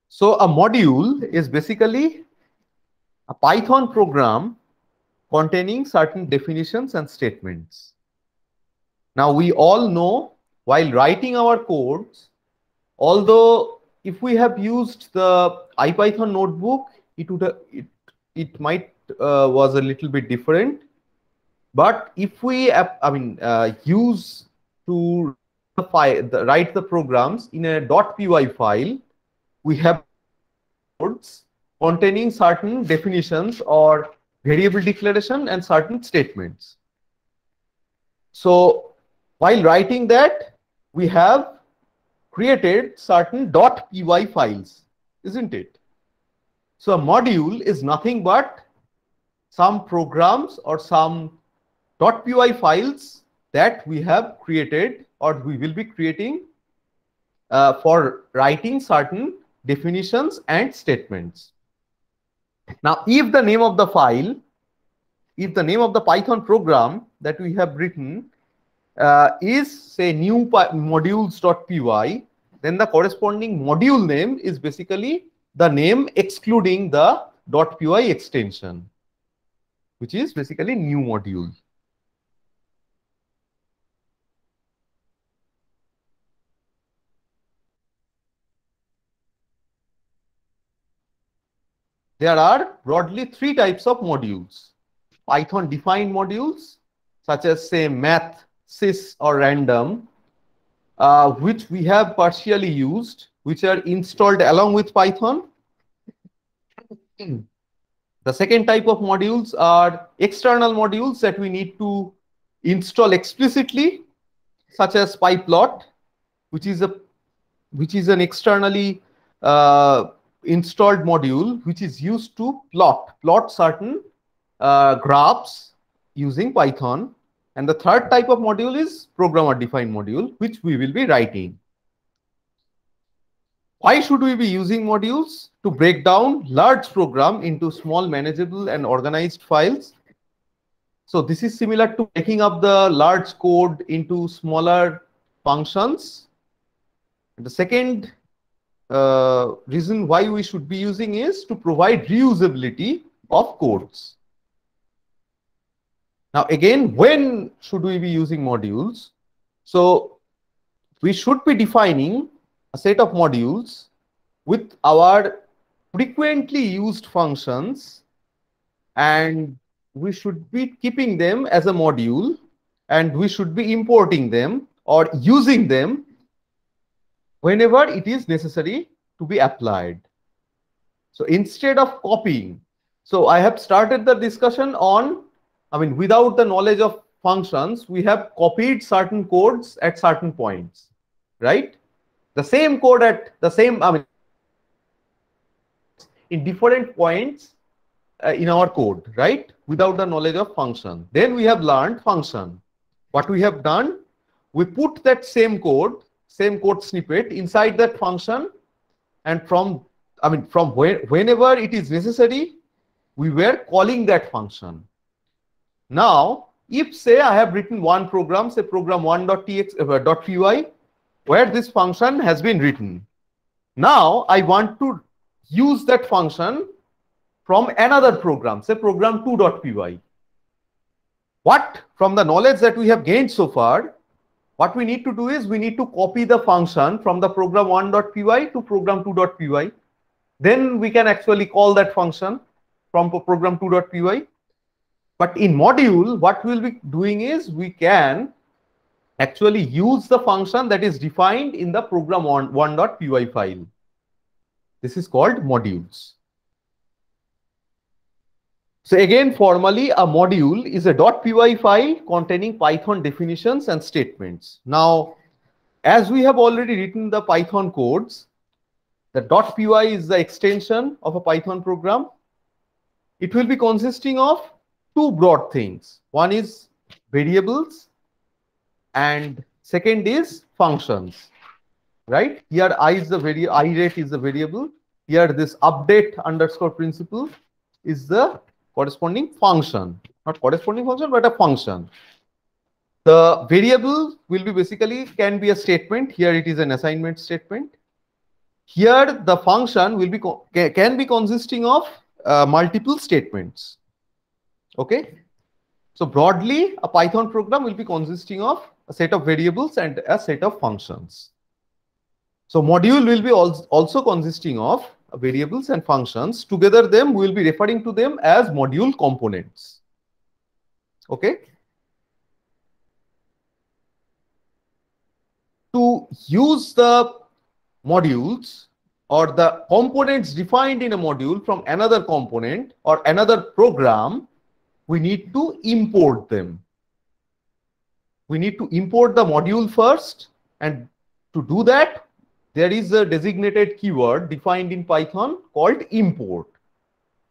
So a module is basically a Python program containing certain definitions and statements. Now we all know while writing our codes, although if we have used the IPython notebook, it might was a little bit different. But if we use to write the programs in a .py file, we have codes containing certain definitions or variable declaration and certain statements. So while writing that, we have created certain .py files, isn't it? So a module is nothing but some programs or some .py files that we have created or we will be creating for writing certain definitions and statements. Now, if the name of the file, if the name of the Python program that we have written is say new modules.py, then the corresponding module name is basically the name excluding the .py extension, which is basically new module. There are broadly three types of modules. Python defined modules, such as say math, sys, or random, which we have partially used, which are installed along with Python. The second type of modules are external modules that we need to install explicitly, such as pyplot, which is an externally installed module which is used to plot certain graphs using Python. And the third type of module is programmer defined module, which we will be writing. Why should we be using modules? To break down large program into small, manageable, and organized files. So this is similar to breaking up the large code into smaller functions. And the second reason why we should be using is to provide reusability of codes. Now again, when should we be using modules? So we should be defining a set of modules with our frequently used functions, and we should be keeping them as a module, and we should be importing them or using them whenever it is necessary to be applied. So instead of copying, so I have started the discussion on, without the knowledge of functions, we have copied certain codes at certain points, right? The same code at the same, in different points in our code, right? Without the knowledge of function. Then we have learned function. What we have done, we put that same code snippet inside that function, and from whenever it is necessary, we were calling that function. Now, if say I have written one program, say program 1.py, where this function has been written. Now I want to use that function from another program, say program 2.py. What, from the knowledge that we have gained so far, what we need to do is we need to copy the function from the program 1.py to program 2.py. Then we can actually call that function from program 2.py. But in module, what we'll be doing is we can actually use the function that is defined in the program 1.py file. This is called modules. So again, formally, a module is a .py file containing Python definitions and statements. Now, as we have already written the Python codes, the .py is the extension of a Python program. It will be consisting of two broad things. One is variables and second is functions, right? Here irate is the variable. Here this update underscore principal is the corresponding function, not corresponding function, but a function. The variable will be basically can be a statement. Here it is an assignment statement. Here the function will be can be consisting of multiple statements. Okay. So broadly, a Python program will be consisting of a set of variables and a set of functions. So module will be also consisting of variables and functions. Together them, we will be referring to them as module components. Okay. To use the modules or the components defined in a module from another component or another program, we need to import them. We need to import the module first, and to do that, there is a designated keyword defined in Python called import.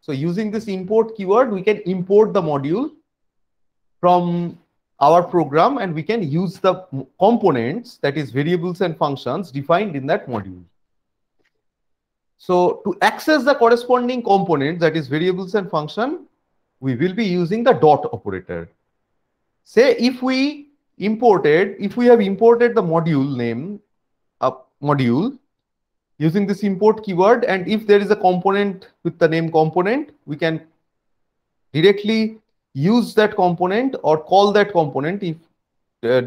So using this import keyword, we can import the module from our program and we can use the components, that is variables and functions defined in that module. So to access the corresponding components, that is variables and function, we will be using the dot operator. Say if we have imported the module name, module using this import keyword, and if there is a component with the name component, we can directly use that component or call that component if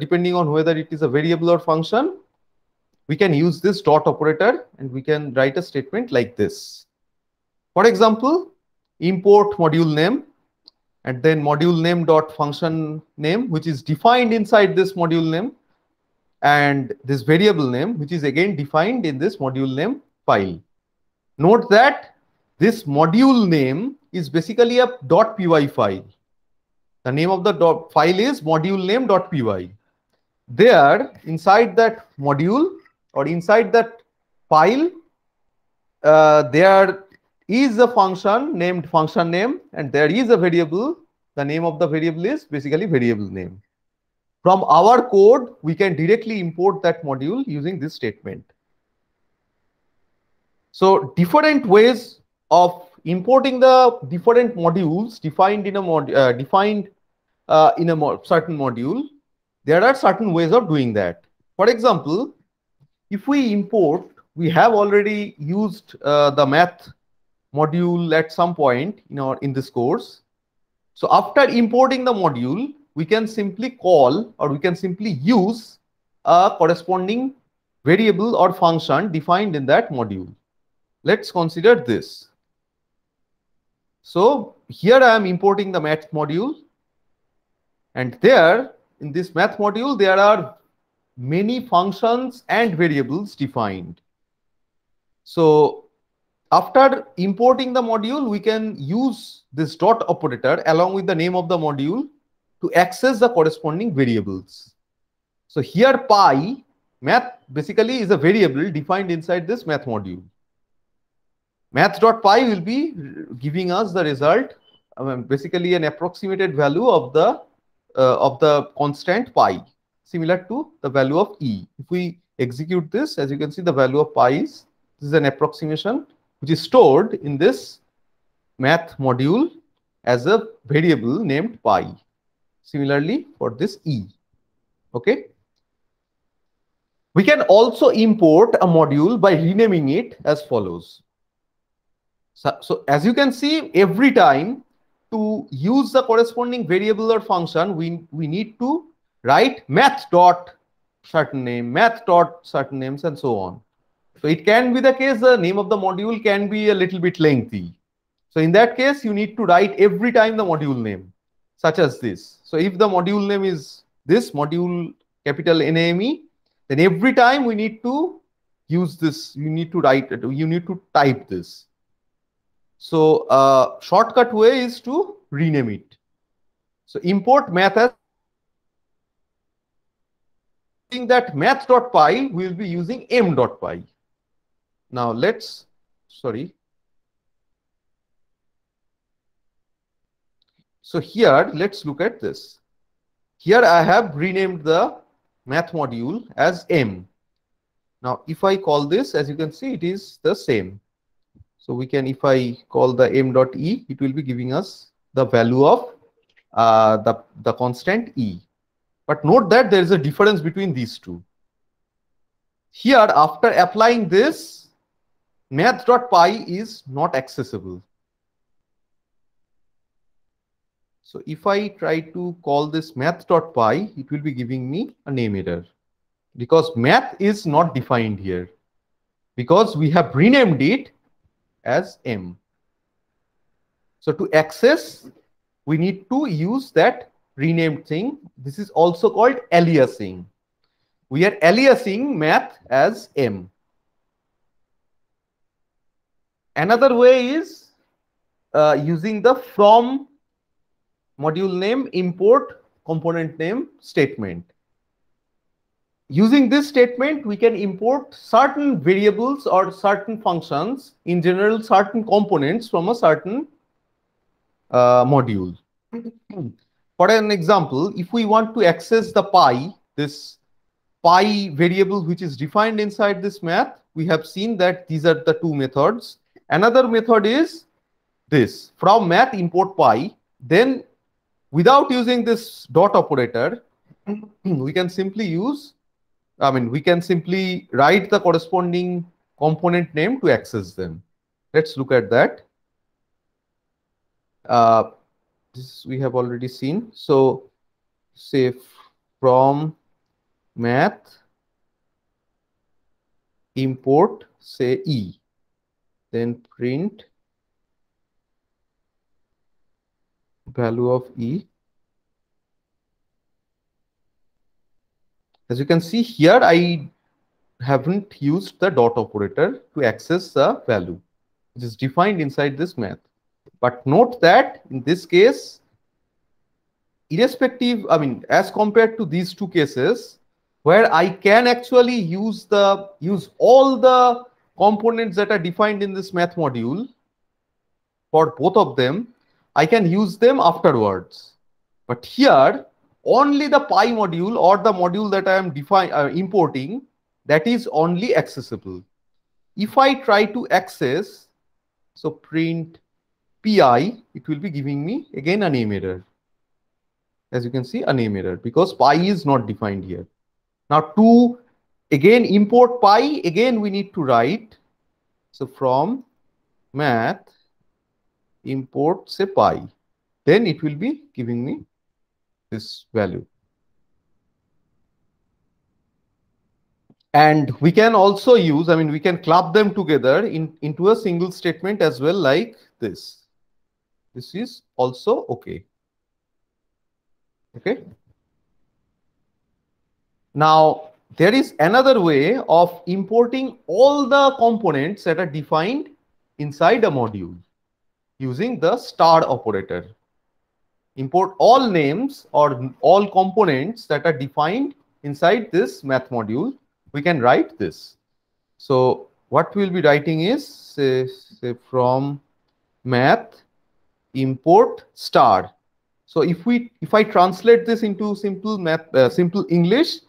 depending on whether it is a variable or function. We can use this dot operator and we can write a statement like this. For example, import module name and then module name dot function name, which is defined inside this module name, and this variable name, which is again defined in this module name file. Note that this module name is basically a .py file. The name of the file is module name.py. There, inside that module or inside that file, there is a function named function name, and there is a variable. The name of the variable is basically variable name. From our code, we can directly import that module using this statement. So different ways of importing the different modules defined in a certain module. There are certain ways of doing that. For example, if we import, we have already used the math module at some point in this course. So after importing the module, we can simply call or we can simply use a corresponding variable or function defined in that module. Let's consider this. So here I am importing the math module, and there in this math module there are many functions and variables defined. So after importing the module, we can use this dot operator along with the name of the module to access the corresponding variables. So here pi, math basically is a variable defined inside this math module. Math.py will be giving us the result, basically an approximated value of the constant pi, similar to the value of e. If we execute this, as you can see, the value of pi is, this is an approximation which is stored in this math module as a variable named pi. Similarly for this e. Okay. We can also import a module by renaming it as follows. So as you can see, every time to use the corresponding variable or function, we need to write math dot certain name, math dot certain names, and so on. So it can be the case the name of the module can be a little bit lengthy. So in that case, you need to write every time the module name, such as this. So if the module name is this module capital NAME, then every time we need to use this, you need to write it, you need to type this. So shortcut way is to rename it. So import math as that math.py, we will be using m.py. Now let's, sorry. So here, let's look at this. Here I have renamed the math module as m. Now if I call this, as you can see, it is the same. So we can, if I call the m.e, it will be giving us the value of the constant e. But note that there is a difference between these two. Here, after applying this, math.py is not accessible. So if I try to call this math.py, it will be giving me a name error because math is not defined here because we have renamed it as M. So to access, we need to use that renamed thing. This is also called aliasing. We are aliasing math as M. Another way is using the from module name import component name statement. Using this statement, we can import certain variables or certain functions, in general, certain components from a certain module. For an example, if we want to access the pi, this pi variable which is defined inside this math, we have seen that these are the two methods. Another method is this, from math import pi. Then without using this dot operator, we can simply use, we can simply write the corresponding component name to access them. Let's look at that. This we have already seen. So say from math import say E, then print value of E. As you can see here, I haven't used the dot operator to access the value which is defined inside this math. But note that in this case, irrespective, as compared to these two cases, where I can actually use all the components that are defined in this math module, for both of them, I can use them afterwards. But here, only the pi module or the module that I am importing, that is only accessible. If I try to access, so print pi, it will be giving me again a name error. As you can see, a name error because pi is not defined here. Now to again import pi, again we need to write, so from math import say pi, then it will be giving me this value. And we can also use, we can club them together into a single statement as well, like this. This is also okay. Okay. Now, there is another way of importing all the components that are defined inside a module using the star operator. Import all names or all components that are defined inside this math module. We can write this. So what we'll be writing is say from math import star. So if I translate this into simple English,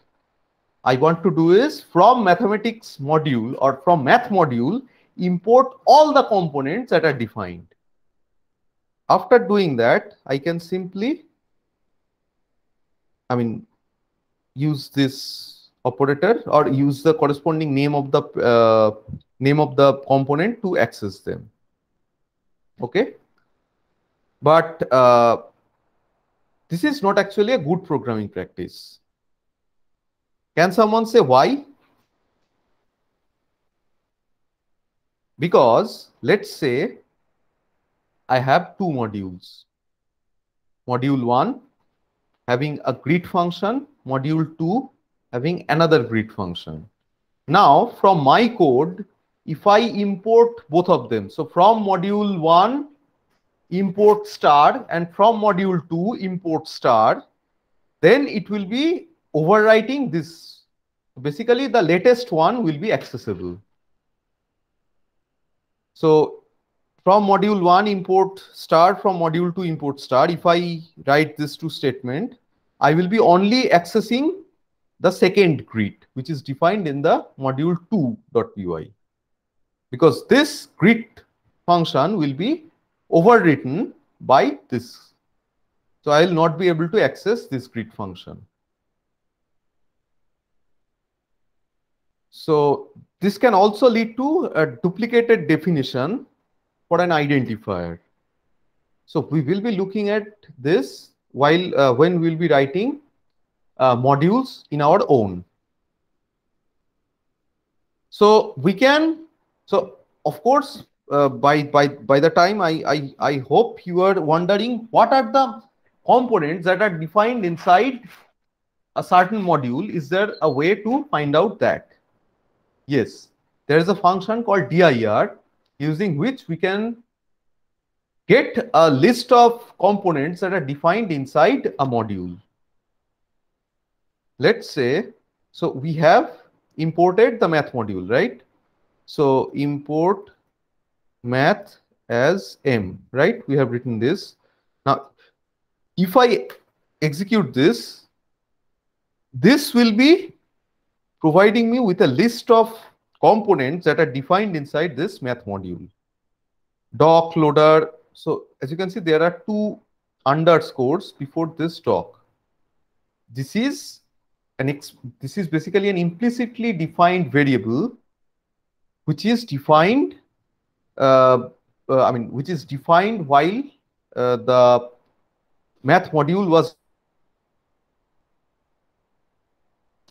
I want to do is from mathematics module or from math module, import all the components that are defined. After doing that, I can simply, use this operator or use the corresponding name of the component to access them. Okay, but this is not actually a good programming practice. Can someone say why? Because let's say I have two modules. Module 1 having a greet function, module 2 having another greet function. Now from my code, if I import both of them, so from module 1 import star and from module 2 import star, then it will be overwriting this. Basically, the latest one will be accessible. So from module 1 import star, from module 2 import star, if I write this two statement, I will be only accessing the second greet, which is defined in the module 2.py. Because this greet function will be overwritten by this. So I will not be able to access this greet function. So This can also lead to a duplicated definition for an identifier. So we will be looking at this while when we'll be writing modules in our own. So we can, so of course, by the time I hope you are wondering what are the components that are defined inside a certain module. Is there a way to find out that? Yes, there is a function called dir using which we can get a list of components that are defined inside a module. Let's say, so we have imported the math module, right? So import math as m, right? We have written this. Now, if I execute this, this will be providing me with a list of components that are defined inside this math module. Doc, loader. So as you can see, there are two underscores before this doc. This is basically an implicitly defined variable, which is defined. Which is defined while the math module was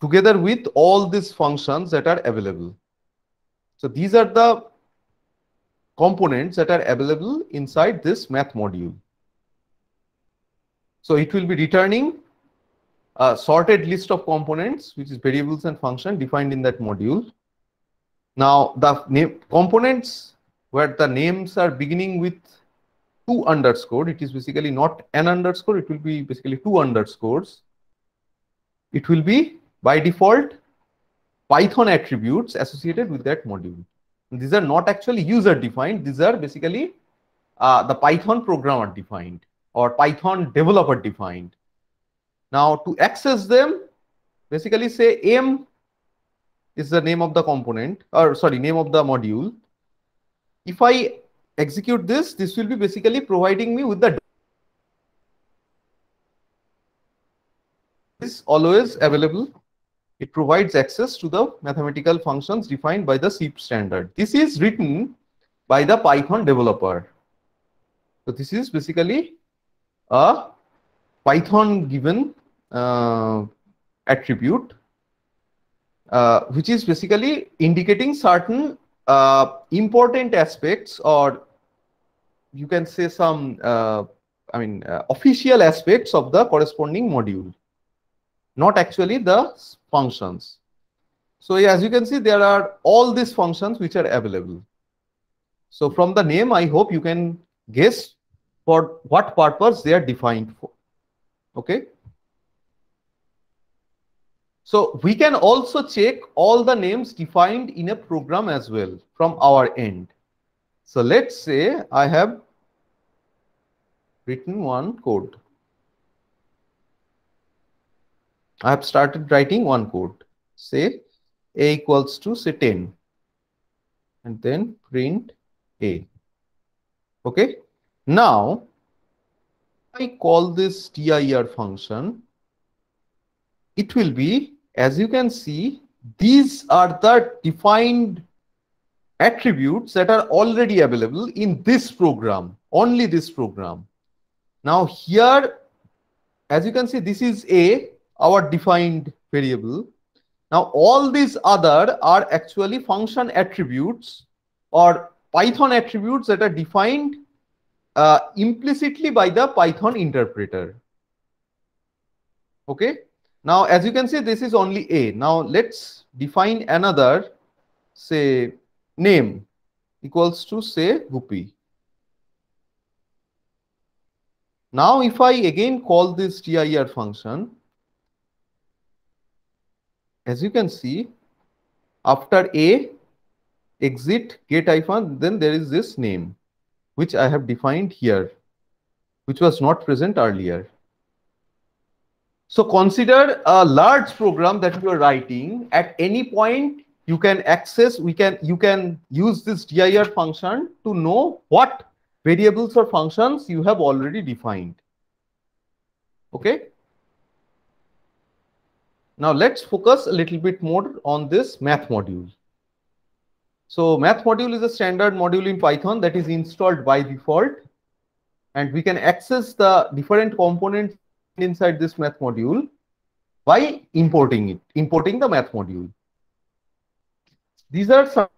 together with all these functions that are available. So these are the components that are available inside this math module. So it will be returning a sorted list of components, which is variables and function defined in that module. Now the components where the names are beginning with 2 underscore, it is basically not an underscore, it will be basically 2 underscores. It will be by default Python attributes associated with that module. These are not actually user defined, these are basically the Python programmer defined or Python developer defined. Now to access them, basically say m is the name of the component, or sorry, name of the module. If I execute this, this will be basically providing me with the is always available. It provides access to the mathematical functions defined by the C standard. This is written by the Python developer. So this is basically a Python given attribute, which is basically indicating certain important aspects, or you can say some official aspects of the corresponding module, not actually the functions. So as you can see, there are all these functions which are available. So from the name, I hope you can guess for what purpose they are defined for. Okay. So we can also check all the names defined in a program as well from our end. So let's say I have written one code. I have started writing one code. Say a equals to say 10 and then print a. Okay. Now I call this dir function. It will be, as you can see, these are the defined attributes that are already available in this program, only this program. Now here, as you can see, this is a, our defined variable. Now all these other are actually function attributes or Python attributes that are defined implicitly by the Python interpreter. Okay. Now, as you can see, this is only a. Now, let's define another, say, name equals to, say, Guppy. Now, if I again call this dir function, as you can see, after a, exit, get hyphen, then there is this name, which I have defined here, which was not present earlier. So consider a large program that you are writing. At any point, you can access, you can use this dir function to know what variables or functions you have already defined. Okay. Now let's focus a little bit more on this math module. So math module is a standard module in Python that is installed by default, and we can access the different components inside this math module by importing the math module. These are some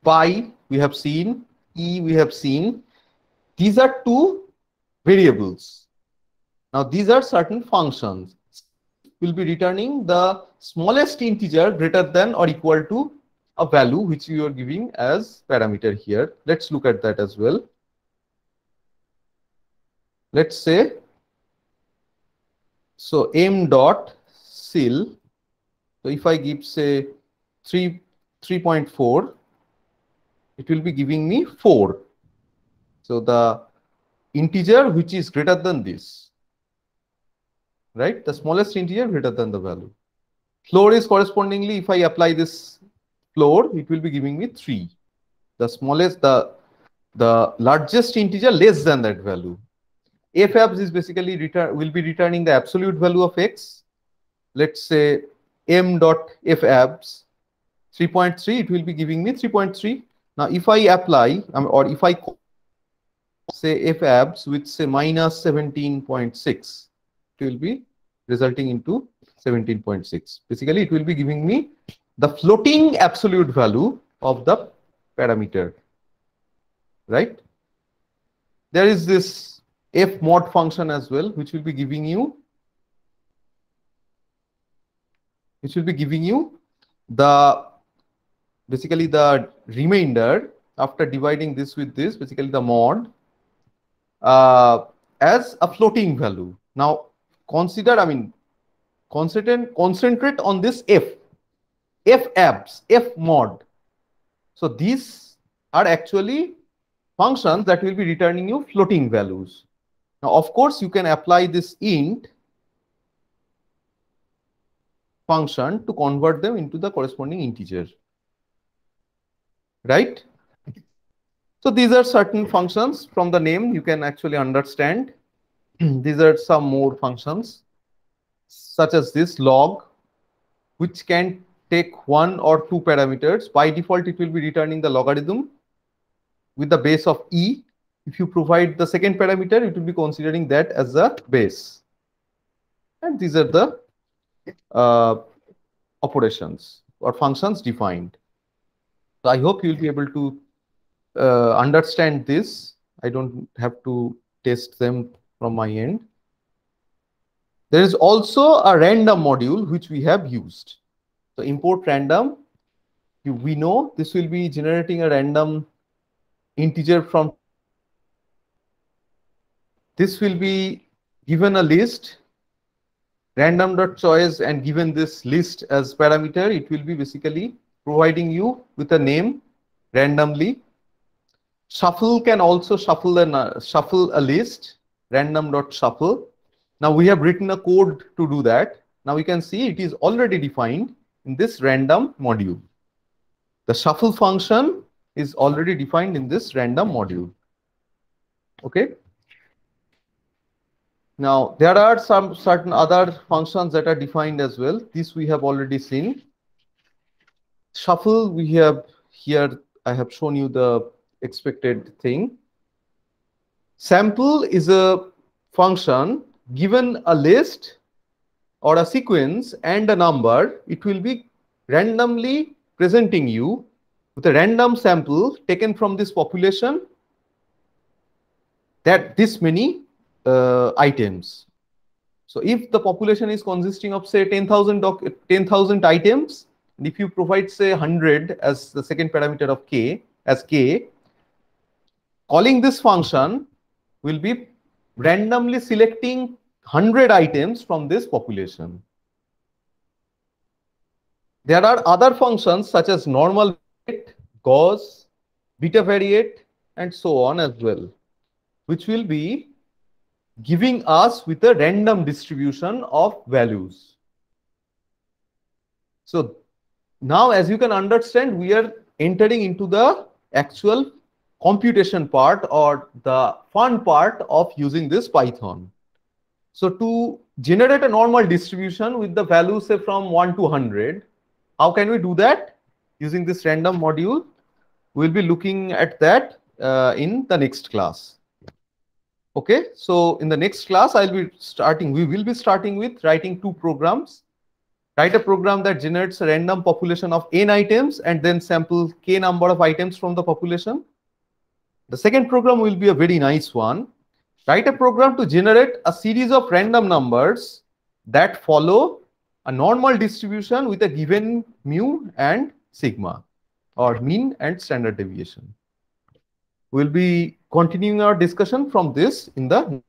pi we have seen, e we have seen. These are two variables. Now these are certain functions. We'll be returning the smallest integer greater than or equal to a value which you are giving as parameter here. Let's look at that as well. Let's say, so m dot sil. So if I give say 3.4, it will be giving me 4. So the integer which is greater than this, right? The smallest integer greater than the value. Floor is correspondingly, if I apply this floor, it will be giving me 3. The smallest, the largest integer less than that value. Fabs is basically will be returning the absolute value of x. Let's say m dot fabs 3.3, it will be giving me 3.3. Now if I apply or if I say fabs with say minus 17.6, it will be resulting into 17.6. Basically it will be giving me the floating absolute value of the parameter, right? There is this f mod function as well, which will be giving you the basically the remainder after dividing this with this, basically the mod as a floating value. Now consider, I mean, concentrate on this fabs, f mod. So these are actually functions that will be returning you floating values. Now of course you can apply this int function to convert them into the corresponding integer, right? So these are certain functions. From the name you can actually understand. These are some more functions such as this log, which can take 1 or 2 parameters. By default it will be returning the logarithm with the base of e. If you provide the second parameter, it will be considering that as a base. And these are the operations or functions defined. So I hope you will be able to understand this. I don't have to test them from my end. There is also a random module which we have used. So import random. We know this will be generating a random integer from. This will be given a list, random.choice, and given this list as parameter, it will be basically providing you with a name randomly. Shuffle can also shuffle a list, random.shuffle. Now we have written a code to do that. Now we can see it is already defined in this random module. The shuffle function is already defined in this random module. Okay. Now there are some certain other functions that are defined as well. This we have already seen. Shuffle, we have here, I have shown you the expected thing. Sample is a function. Given a list or a sequence and a number, it will be randomly presenting you with a random sample taken from this population, that this many items. So if the population is consisting of say 10,000 items, and if you provide say 100 as the second parameter of k as k, calling this function will be randomly selecting 100 items from this population. There are other functions such as normal variate, Gauss, beta variate, and so on as well, which will be giving us with a random distribution of values. So now, as you can understand, we are entering into the actual computation part or the fun part of using this Python. So to generate a normal distribution with the value say from 1 to 100, how can we do that? Using this random module, we'll be looking at that in the next class. Okay, so in the next class, we will be starting with writing two programs. Write a program that generates a random population of n items and then sample k number of items from the population. The second program will be a very nice one. Write a program to generate a series of random numbers that follow a normal distribution with a given mu and sigma, or mean and standard deviation. We'll be continuing our discussion from this in the